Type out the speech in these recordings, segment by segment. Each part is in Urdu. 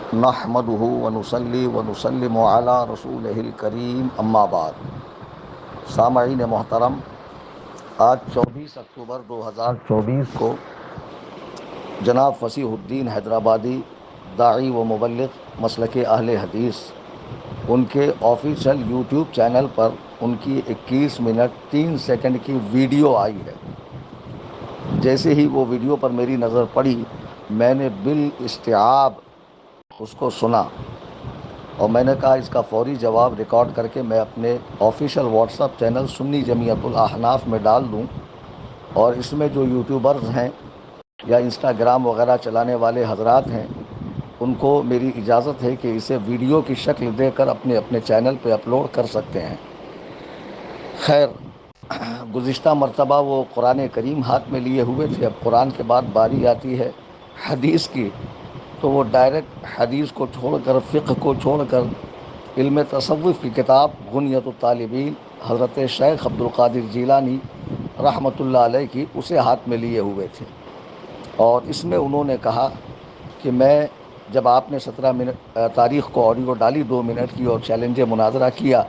نحمده ونصلی ونسلم علی رسولہ الکریم اما بعد۔ سامعین محترم، آج 24 اکتوبر 2024 کو جناب فصیح الدین حیدرآبادی، داعی و مبلغ مسلک اہل حدیث، ان کے آفیشیل یوٹیوب چینل پر ان کی 21 منٹ 3 سیکنڈ کی ویڈیو آئی ہے۔ جیسے ہی وہ ویڈیو پر میری نظر پڑی، میں نے بالاستیعاب اس کو سنا اور میں نے کہا اس کا فوری جواب ریکارڈ کر کے میں اپنے آفیشیل واٹس ایپ چینل سنی جمعیت الاحناف میں ڈال دوں، اور اس میں جو یوٹیوبرز ہیں یا انسٹاگرام وغیرہ چلانے والے حضرات ہیں، ان کو میری اجازت ہے کہ اسے ویڈیو کی شکل دے کر اپنے اپنے چینل پہ اپلوڈ کر سکتے ہیں۔ خیر، گزشتہ مرتبہ وہ قرآن کریم ہاتھ میں لیے ہوئے تھے، اب قرآن کے بعد باری آتی ہے حدیث کی، تو وہ ڈائریکٹ حدیث کو چھوڑ کر، فقہ کو چھوڑ کر، علم تصوف کی کتاب غنیۃ الطالبین حضرت شیخ عبد القادر جیلانی رحمۃ اللہ علیہ کی، اسے ہاتھ میں لیے ہوئے تھے۔ اور اس میں انہوں نے کہا کہ میں جب آپ نے 17 تاریخ کو آڈیو ڈالی 2 منٹ کی اور چیلنج مناظرہ کیا،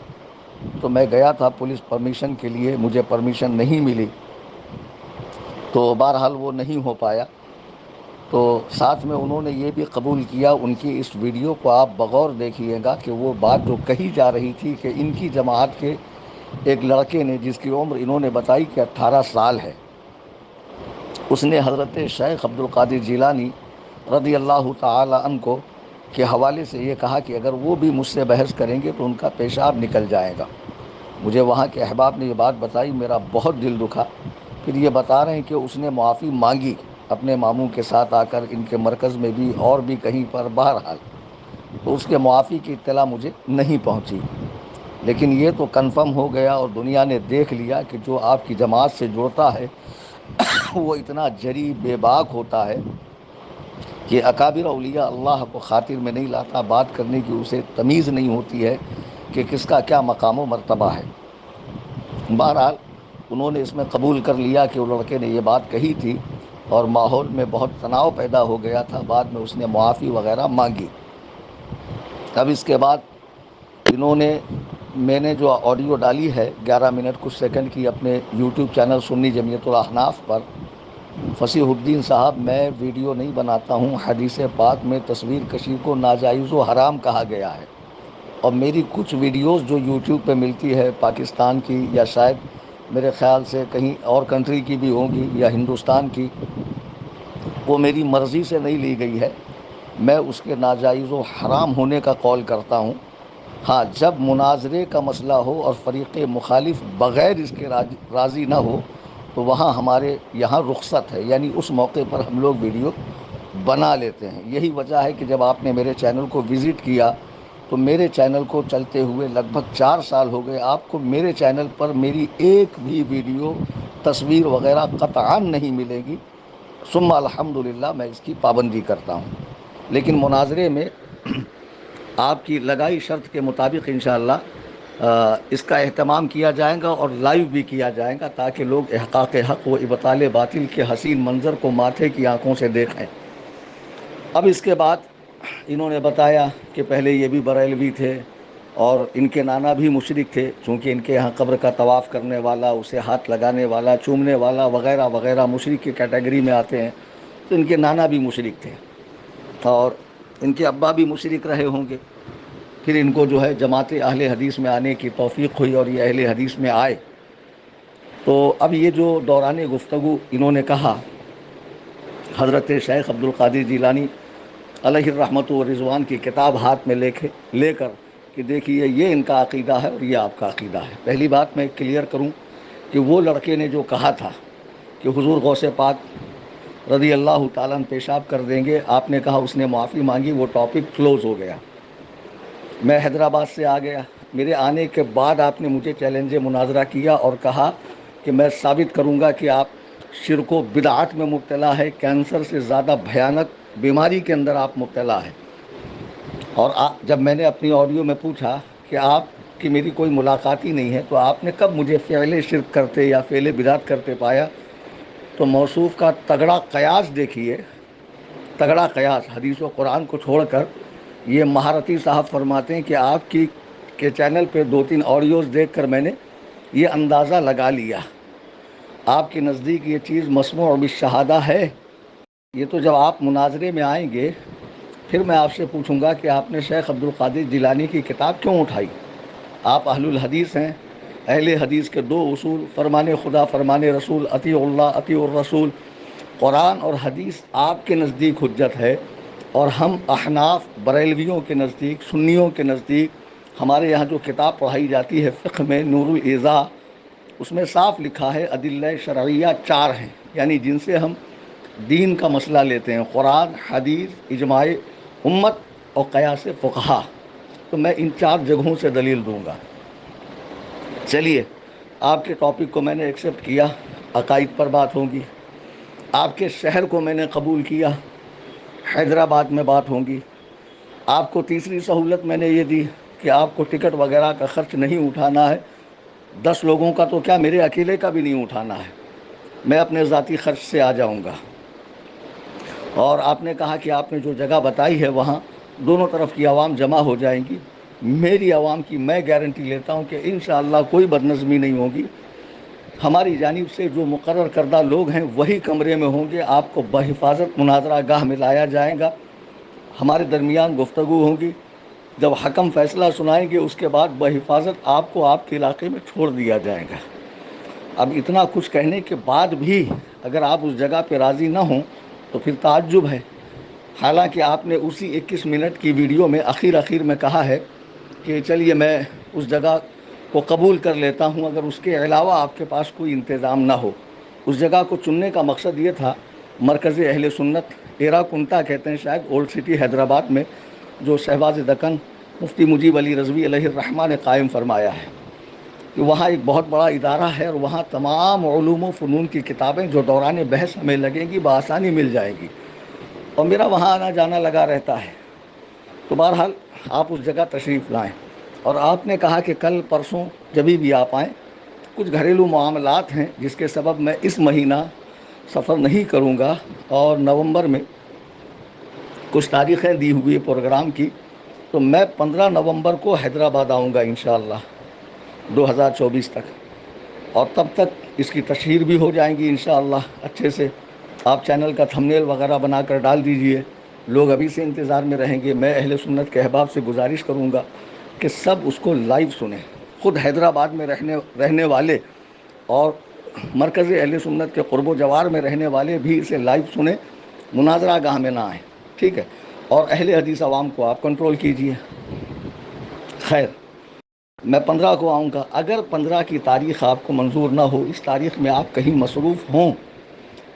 تو میں گیا تھا پولیس پرمیشن کے لیے، مجھے پرمیشن نہیں ملی، تو بہرحال وہ نہیں ہو پایا۔ تو ساتھ میں انہوں نے یہ بھی قبول کیا، ان کی اس ویڈیو کو آپ بغور دیکھیے گا کہ وہ بات جو کہی جا رہی تھی کہ ان کی جماعت کے ایک لڑکے نے، جس کی عمر انہوں نے بتائی کہ 18 سال ہے، اس نے حضرت شیخ عبد القادر جیلانی رضی اللہ تعالی عنہ کو کے حوالے سے یہ کہا کہ اگر وہ بھی مجھ سے بحث کریں گے تو ان کا پیشاب نکل جائے گا۔ مجھے وہاں کے احباب نے یہ بات بتائی، میرا بہت دل دکھا۔ پھر یہ بتا رہے ہیں کہ اس نے معافی مانگی اپنے ماموں کے ساتھ آ کر، ان کے مرکز میں بھی اور بھی کہیں پر، بہرحال تو اس کے معافی کی اطلاع مجھے نہیں پہنچی۔ لیکن یہ تو کنفرم ہو گیا اور دنیا نے دیکھ لیا کہ جو آپ کی جماعت سے جڑتا ہے وہ اتنا جری بے باک ہوتا ہے کہ اکابر اولیاء اللہ کو خاطر میں نہیں لاتا، بات کرنے کی اسے تمیز نہیں ہوتی ہے کہ کس کا کیا مقام و مرتبہ ہے۔ بہرحال انہوں نے اس میں قبول کر لیا کہ وہ لڑکے نے یہ بات کہی تھی، اور ماحول میں بہت تناؤ پیدا ہو گیا تھا۔ بعد میں اس نے معافی وغیرہ مانگی۔ اب اس کے بعد انہوں نے، میں نے جو آڈیو ڈالی ہے 11 منٹ کچھ سیکنڈ کی اپنے یوٹیوب چینل سنی جمعیت الاحناف پر، فصیح الدین صاحب، میں ویڈیو نہیں بناتا ہوں، حدیث پاک میں تصویر کشی کو ناجائز و حرام کہا گیا ہے، اور میری کچھ ویڈیوز جو یوٹیوب پہ ملتی ہے پاکستان کی، یا شاید میرے خیال سے کہیں اور کنٹری کی بھی ہوں گی، یا ہندوستان کی، وہ میری مرضی سے نہیں لی گئی ہے، میں اس کے ناجائز و حرام ہونے کا قول کرتا ہوں۔ ہاں، جب مناظرے کا مسئلہ ہو اور فریق مخالف بغیر اس کے راضی نہ ہو تو وہاں ہمارے یہاں رخصت ہے، یعنی اس موقع پر ہم لوگ ویڈیو بنا لیتے ہیں۔ یہی وجہ ہے کہ جب آپ نے میرے چینل کو وزٹ کیا تو میرے چینل کو چلتے ہوئے لگ بھگ 4 سال ہو گئے، آپ کو میرے چینل پر میری ایک بھی ویڈیو، تصویر وغیرہ قطعاً نہیں ملے گی۔ ثم الحمدللہ میں اس کی پابندی کرتا ہوں، لیکن مناظرے میں آپ کی لگائی شرط کے مطابق انشاءاللہ اس کا اہتمام کیا جائے گا اور لائیو بھی کیا جائے گا، تاکہ لوگ احقاق حق و ابطال باطل کے حسین منظر کو ماتھے کی آنکھوں سے دیکھیں۔ اب اس کے بعد انہوں نے بتایا کہ پہلے یہ بھی بریلوی تھے اور ان کے نانا بھی مشرک تھے، چونکہ ان کے یہاں قبر کا طواف کرنے والا، اسے ہاتھ لگانے والا، چومنے والا وغیرہ وغیرہ مشرک کی کیٹیگری میں آتے ہیں، تو ان کے نانا بھی مشرک تھے اور ان کے ابا بھی مشرک رہے ہوں گے۔ پھر ان کو جو ہے جماعت اہل حدیث میں آنے کی توفیق ہوئی اور یہ اہل حدیث میں آئے۔ تو اب یہ جو دوران گفتگو انہوں نے کہا حضرت شیخ عبد القادر جیلانی علیہ الرحمۃ والرضوان کی کتاب ہاتھ میں لے کر کہ دیکھیے یہ ان کا عقیدہ ہے اور یہ آپ کا عقیدہ ہے۔ پہلی بات میں کلیئر کروں کہ وہ لڑکے نے جو کہا تھا کہ حضور غوث پاک رضی اللہ تعالیٰ عنہ پیشاب کر دیں گے، آپ نے کہا اس نے معافی مانگی، وہ ٹاپک کلوز ہو گیا۔ میں حیدرآباد سے آ گیا، میرے آنے کے بعد آپ نے مجھے چیلنج مناظرہ کیا اور کہا کہ میں ثابت کروں گا کہ آپ شرک و بدعات میں مبتلا ہے، کینسر سے زیادہ بھیانک بیماری کے اندر آپ مبتلا ہے۔ اور جب میں نے اپنی آڈیو میں پوچھا کہ آپ کی میری کوئی ملاقات ہی نہیں ہے تو آپ نے کب مجھے فعل شرک کرتے یا فعل بدعت کرتے پایا؟ تو موصوف کا تگڑا قیاس دیکھیے، تگڑا قیاس، حدیث و قرآن کو چھوڑ کر یہ مہارتی صاحب فرماتے ہیں کہ آپ کے چینل پہ 2-3 آڈیوز دیکھ کر میں نے یہ اندازہ لگا لیا، آپ کے نزدیک یہ چیز مسموع بالشہادہ ہے۔ یہ تو جب آپ مناظرے میں آئیں گے پھر میں آپ سے پوچھوں گا کہ آپ نے شیخ عبد القادر جیلانی کی کتاب کیوں اٹھائی؟ آپ اہل الحدیث ہیں، اہل حدیث کے 2 اصول فرمان خدا فرمان رسول، اطیع اللہ اطیع الرسول، قرآن اور حدیث آپ کے نزدیک حجت ہے، اور ہم احناف بریلویوں کے نزدیک، سنیوں کے نزدیک ہمارے یہاں جو کتاب پڑھائی جاتی ہے فقہ میں نور الایضاح، اس میں صاف لکھا ہے ادلہ شرعیہ 4 ہیں، یعنی جن سے ہم دین کا مسئلہ لیتے ہیں: قرآن، حدیث، اجماع امت اور قیاس فقہا۔ تو میں ان 4 جگہوں سے دلیل دوں گا۔ چلیے، آپ کے ٹاپک کو میں نے ایکسیپٹ کیا، عقائد پر بات ہوگی۔ آپ کے شہر کو میں نے قبول کیا، حیدرآباد میں بات ہوگی۔ آپ کو تیسری سہولت میں نے یہ دی کہ آپ کو ٹکٹ وغیرہ کا خرچ نہیں اٹھانا ہے، 10 لوگوں کا تو کیا میرے اکیلے کا بھی نہیں اٹھانا ہے، میں اپنے ذاتی خرچ سے آ جاؤں گا۔ اور آپ نے کہا کہ آپ نے جو جگہ بتائی ہے وہاں دونوں طرف کی عوام جمع ہو جائیں گی۔ میری عوام کی میں گارنٹی لیتا ہوں کہ انشاءاللہ کوئی بدنظمی نہیں ہوگی۔ ہماری جانب سے جو مقرر کردہ لوگ ہیں وہی کمرے میں ہوں گے، آپ کو بحفاظت مناظرہ گاہ میں لایا جائے گا، ہمارے درمیان گفتگو ہوگی، جب حکم فیصلہ سنائیں گے اس کے بعد بحفاظت آپ کو آپ کے علاقے میں چھوڑ دیا جائے گا۔ اب اتنا کچھ کہنے کے بعد بھی اگر آپ اس جگہ پہ راضی نہ ہوں تو پھر تعجب ہے، حالانکہ آپ نے اسی 21 منٹ کی ویڈیو میں اخیر میں کہا ہے کہ چلیے میں اس جگہ کو قبول کر لیتا ہوں اگر اس کے علاوہ آپ کے پاس کوئی انتظام نہ ہو۔ اس جگہ کو چننے کا مقصد یہ تھا، مرکز اہل سنت ایرا کنٹا کہتے ہیں شاید، اولڈ سٹی حیدرآباد میں، جو شہباز دکن مفتی مجیب علی رضوی علیہ الرحمہ نے قائم فرمایا ہے، کہ وہاں ایک بہت بڑا ادارہ ہے اور وہاں تمام علوم و فنون کی کتابیں جو دوران بحث ہمیں لگیں گی بآسانی مل جائیں گی، اور میرا وہاں آنا جانا لگا رہتا ہے۔ تو بہرحال آپ اس جگہ تشریف لائیں، اور آپ نے کہا کہ کل پرسوں جبھی بھی آپ آئیں، کچھ گھریلو معاملات ہیں جس کے سبب میں اس مہینہ سفر نہیں کروں گا، اور نومبر میں کچھ تاریخیں دی ہوئی پروگرام کی، تو میں 15 نومبر کو حیدرآباد آؤں گا انشاءاللہ 2024 تک، اور تب تک اس کی تشہیر بھی ہو جائیں گی انشاءاللہ اچھے سے۔ آپ چینل کا تھمبنیل وغیرہ بنا کر ڈال دیجئے، لوگ ابھی سے انتظار میں رہیں گے۔ میں اہل سنت کے احباب سے گزارش کروں گا کہ سب اس کو لائیو سنیں، خود حیدرآباد میں رہنے والے اور مرکز اہل سنت کے قرب و جوار میں رہنے والے بھی اسے لائیو سنیں، مناظرہ گاہ میں نہ آئیں، ٹھیک ہے؟ اور اہل حدیث عوام کو آپ کنٹرول کیجئے۔ خیر، میں 15 کو آؤں گا۔ اگر 15 کی تاریخ آپ کو منظور نہ ہو، اس تاریخ میں آپ کہیں مصروف ہوں،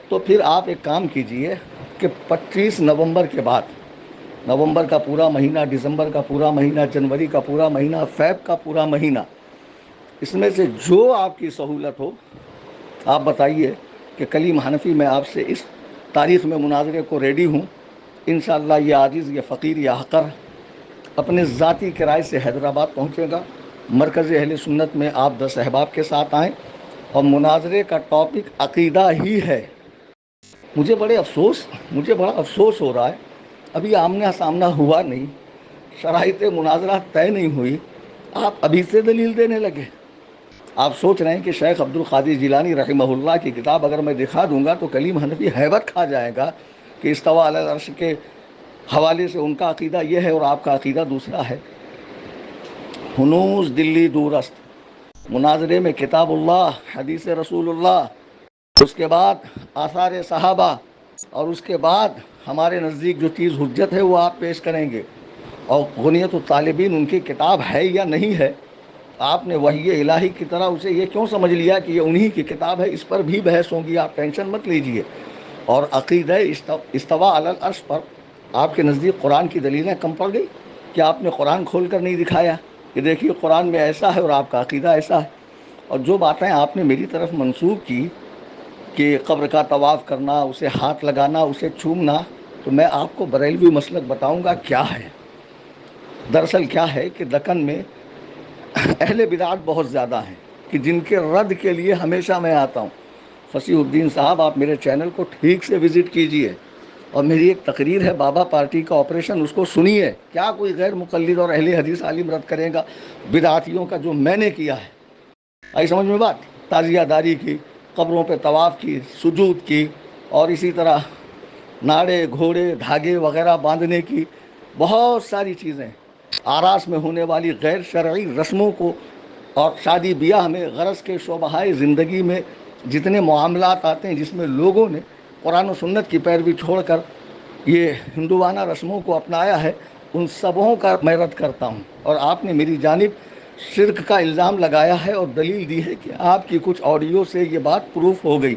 تو پھر آپ ایک کام کیجئے کہ 25 نومبر کے بعد، نومبر کا پورا مہینہ، دسمبر کا پورا مہینہ، جنوری کا پورا مہینہ، فیب کا پورا مہینہ، اس میں سے جو آپ کی سہولت ہو آپ بتائیے کہ کلیم حنفی میں آپ سے اس تاریخ میں مناظرے کو ریڈی ہوں۔ انشاءاللہ یہ عاجز، یہ فقیر، یہ حقر اپنے ذاتی کرائے سے حیدرآباد پہنچے گا۔ مرکز اہل سنت میں آپ 10 احباب کے ساتھ آئیں، اور مناظرے کا ٹاپک عقیدہ ہی ہے۔ مجھے بڑا افسوس ہو رہا ہے، ابھی آمنا سامنا ہوا نہیں، شرائط مناظرہ طے نہیں ہوئی، آپ ابھی سے دلیل دینے لگے۔ آپ سوچ رہے ہیں کہ شیخ عبد القادر جیلانی رحمہ اللہ کی کتاب اگر میں دکھا دوں گا تو کلیم حنفی حیبت کھا جائے گا کہ استوا علی العرش کے حوالے سے ان کا عقیدہ یہ ہے اور آپ کا عقیدہ دوسرا ہے۔ ہنوز دلی دورست، مناظرے میں کتاب اللہ، حدیث رسول اللہ، اس کے بعد آثار صحابہ، اور اس کے بعد ہمارے نزدیک جو چیز حجت ہے وہ آپ پیش کریں گے۔ اور غنیت الطالبین ان کی کتاب ہے یا نہیں ہے، آپ نے وحی الہی کی طرح اسے یہ کیوں سمجھ لیا کہ یہ انہی کی کتاب ہے؟ اس پر بھی بحث ہوگی، آپ ٹینشن مت لیجئے۔ اور عقیدہ استوا علی العرش پر آپ کے نزدیک قرآن کی دلیلیں کم پڑ گئی؟ کیا آپ نے قرآن کھول کر نہیں دکھایا کہ دیکھیے قرآن میں ایسا ہے اور آپ کا عقیدہ ایسا ہے؟ اور جو باتیں آپ نے میری طرف منسوب کی کہ قبر کا طواف کرنا، اسے ہاتھ لگانا، اسے چومنا، تو میں آپ کو بریلوی مسلک بتاؤں گا کیا ہے۔ دراصل کیا ہے کہ دکن میں اہل بدعات بہت زیادہ ہیں کہ جن کے رد کے لیے ہمیشہ میں آتا ہوں۔ فصیح الدین صاحب، آپ میرے چینل کو ٹھیک سے وزٹ کیجئے، اور میری ایک تقریر ہے بابا پارٹی کا آپریشن، اس کو سنیے. کیا کوئی غیر مقلد اور اہل حدیث عالم رد کرے گا بدعاتیوں کا جو میں نے کیا ہے؟ آئی سمجھ میں بات؟ تعزیہ داری کی، قبروں پہ طواف کی، سجود کی، اور اسی طرح ناڑے گھوڑے دھاگے وغیرہ باندھنے کی، بہت ساری چیزیں، آراس میں ہونے والی غیر شرعی رسموں کو، اور شادی بیاہ میں غرض کے شعبۂ زندگی میں جتنے معاملات آتے ہیں جس میں لوگوں نے قرآن و سنت کی پیروی چھوڑ کر یہ ہندوانہ رسموں کو اپنایا ہے، ان سبوں کا میں رد کرتا ہوں. اور آپ نے میری جانب شرک کا الزام لگایا ہے اور دلیل دی ہے کہ آپ کی کچھ آڈیو سے یہ بات پروف ہو گئی،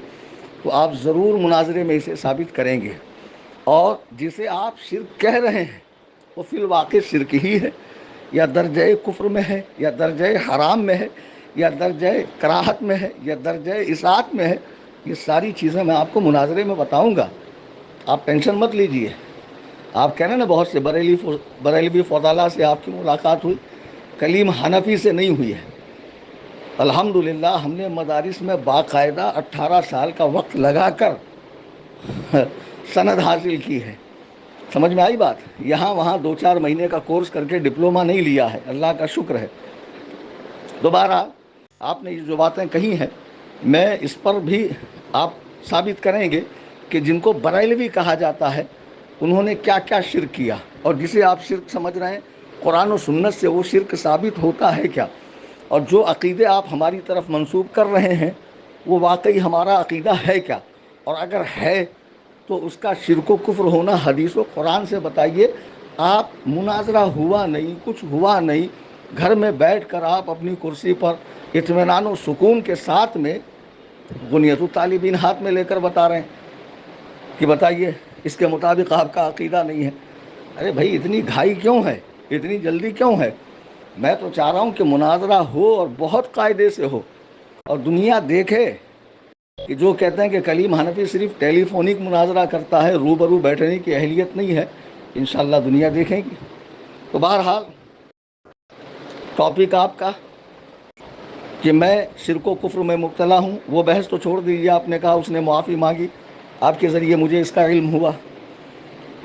تو آپ ضرور مناظرے میں اسے ثابت کریں گے. اور جسے آپ شرک کہہ رہے ہیں وہ فی الواقع شرک ہی ہے، یا درجہ کفر میں ہے، یا درجہ حرام میں ہے، یا درجہ کراہت میں ہے، یا درجہ اطاعت میں ہے. یہ ساری چیزیں میں آپ کو مناظرے میں بتاؤں گا، آپ ٹینشن مت لیجئے. آپ کہہ رہے ہیں نا بہت سے بریلوی فضلاء سے آپ کی ملاقات ہوئی، کلیم حنفی سے نہیں ہوئی ہے. الحمدللہ ہم نے مدارس میں باقاعدہ 18 سال کا وقت لگا کر سند حاصل کی ہے. سمجھ میں آئی بات؟ یہاں وہاں 2-4 مہینے کا کورس کر کے ڈپلومہ نہیں لیا ہے، اللہ کا شکر ہے. دوبارہ آپ نے یہ جو باتیں کہی ہیں، میں اس پر بھی آپ ثابت کریں گے کہ جن کو بریلوی کہا جاتا ہے انہوں نے کیا کیا شرک کیا، اور جسے آپ شرک سمجھ رہے ہیں قرآن و سنت سے وہ شرک ثابت ہوتا ہے کیا، اور جو عقیدے آپ ہماری طرف منسوب کر رہے ہیں وہ واقعی ہمارا عقیدہ ہے کیا، اور اگر ہے تو اس کا شرک و کفر ہونا حدیث و قرآن سے بتائیے. آپ مناظرہ ہوا نہیں، کچھ ہوا نہیں، گھر میں بیٹھ کر آپ اپنی کرسی پر اطمینان و سکون کے ساتھ میں بنیت الطالبین ہاتھ میں لے کر بتا رہے ہیں کہ بتائیے اس کے مطابق آپ کا عقیدہ نہیں ہے. ارے بھائی اتنی گھائی کیوں ہے، اتنی جلدی کیوں ہے؟ میں تو چاہ رہا ہوں کہ مناظرہ ہو اور بہت قاعدے سے ہو، اور دنیا دیکھے کہ جو کہتے ہیں کہ کلیم حنفی صرف ٹیلی فونک مناظرہ کرتا ہے، روبرو بیٹھنے کی اہلیت نہیں ہے، انشاءاللہ دنیا دیکھیں گی. تو بہرحال ٹاپک آپ کا کہ میں شرک و کفر میں مبتلا ہوں، وہ بحث تو چھوڑ دیجیے. آپ نے کہا اس نے معافی مانگی، آپ کے ذریعے مجھے اس کا علم ہوا،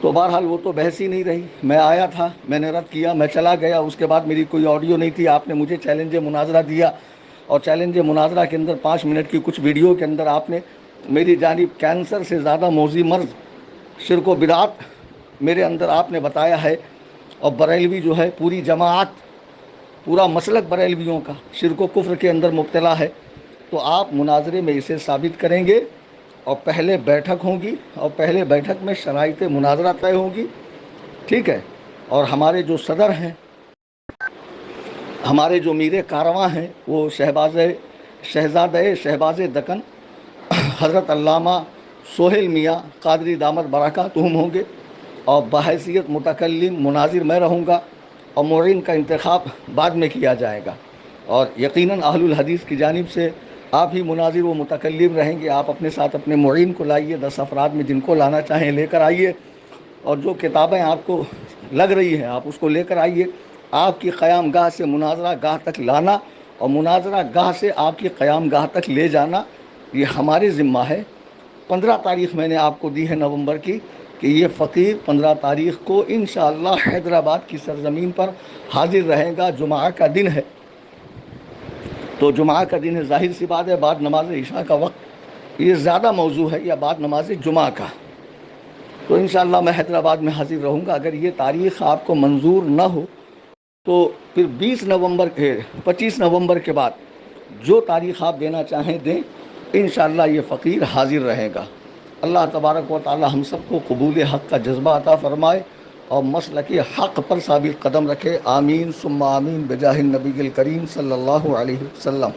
تو بہرحال وہ تو بحث ہی نہیں رہی. میں آیا تھا، میں نے رد کیا، میں چلا گیا، اس کے بعد میری کوئی آڈیو نہیں تھی. آپ نے مجھے چیلنج مناظرہ دیا، اور چیلنج مناظرہ کے اندر 5 منٹ کی کچھ ویڈیو کے اندر آپ نے میری جانب کینسر سے زیادہ موذی مرض شرک و بدعت میرے اندر آپ نے بتایا ہے. اور بریلوی جو ہے پوری جماعت، پورا مسلک بریلویوں کا شرک و کفر کے اندر مبتلا ہے. تو آپ مناظرے میں اسے ثابت کریں گے، اور پہلے بیٹھک ہوں گی، اور پہلے بیٹھک میں شرائط مناظرہ طے ہوگی، ٹھیک ہے. اور ہمارے جو صدر ہیں، ہمارے جو میر کارواں ہیں، وہ شہباز دکن حضرت علامہ سہیل میاں قادری دامت برکاتہم ہوں گے، اور بحیثیت متکلم مناظر میں رہوں گا، اور معین کا انتخاب بعد میں کیا جائے گا. اور یقیناً اہل الحدیث کی جانب سے آپ ہی مناظر و متکلم رہیں گے. آپ اپنے ساتھ اپنے معین کو لائیے، 10 افراد میں جن کو لانا چاہیں لے کر آئیے، اور جو کتابیں آپ کو لگ رہی ہیں آپ اس کو لے کر آئیے. آپ کی قیام گاہ سے مناظرہ گاہ تک لانا، اور مناظرہ گاہ سے آپ کی قیام گاہ تک لے جانا، یہ ہمارے ذمہ ہے. 15 تاریخ میں نے آپ کو دی ہے نومبر کی، کہ یہ فقیر 15 تاریخ کو انشاءاللہ حیدرآباد کی سرزمین پر حاضر رہے گا. جمعہ کا دن ہے، تو جمعہ کا دن ہے، ظاہر سی بات ہے بعد نماز عشاء کا وقت یہ زیادہ موضوع ہے، یا بعد نماز جمعہ کا. تو انشاءاللہ میں حیدرآباد میں حاضر رہوں گا. اگر یہ تاریخ آپ کو منظور نہ ہو تو پھر 25 نومبر کے بعد جو تاریخ آپ دینا چاہیں دیں، انشاءاللہ یہ فقیر حاضر رہے گا. اللہ تبارک و تعالی ہم سب کو قبول حق کا جذبہ عطا فرمائے، اور مسلک حق پر ثابت قدم رکھے. آمین ثم آمین بجاہ النبی الکریم صلی اللہ علیہ وسلم.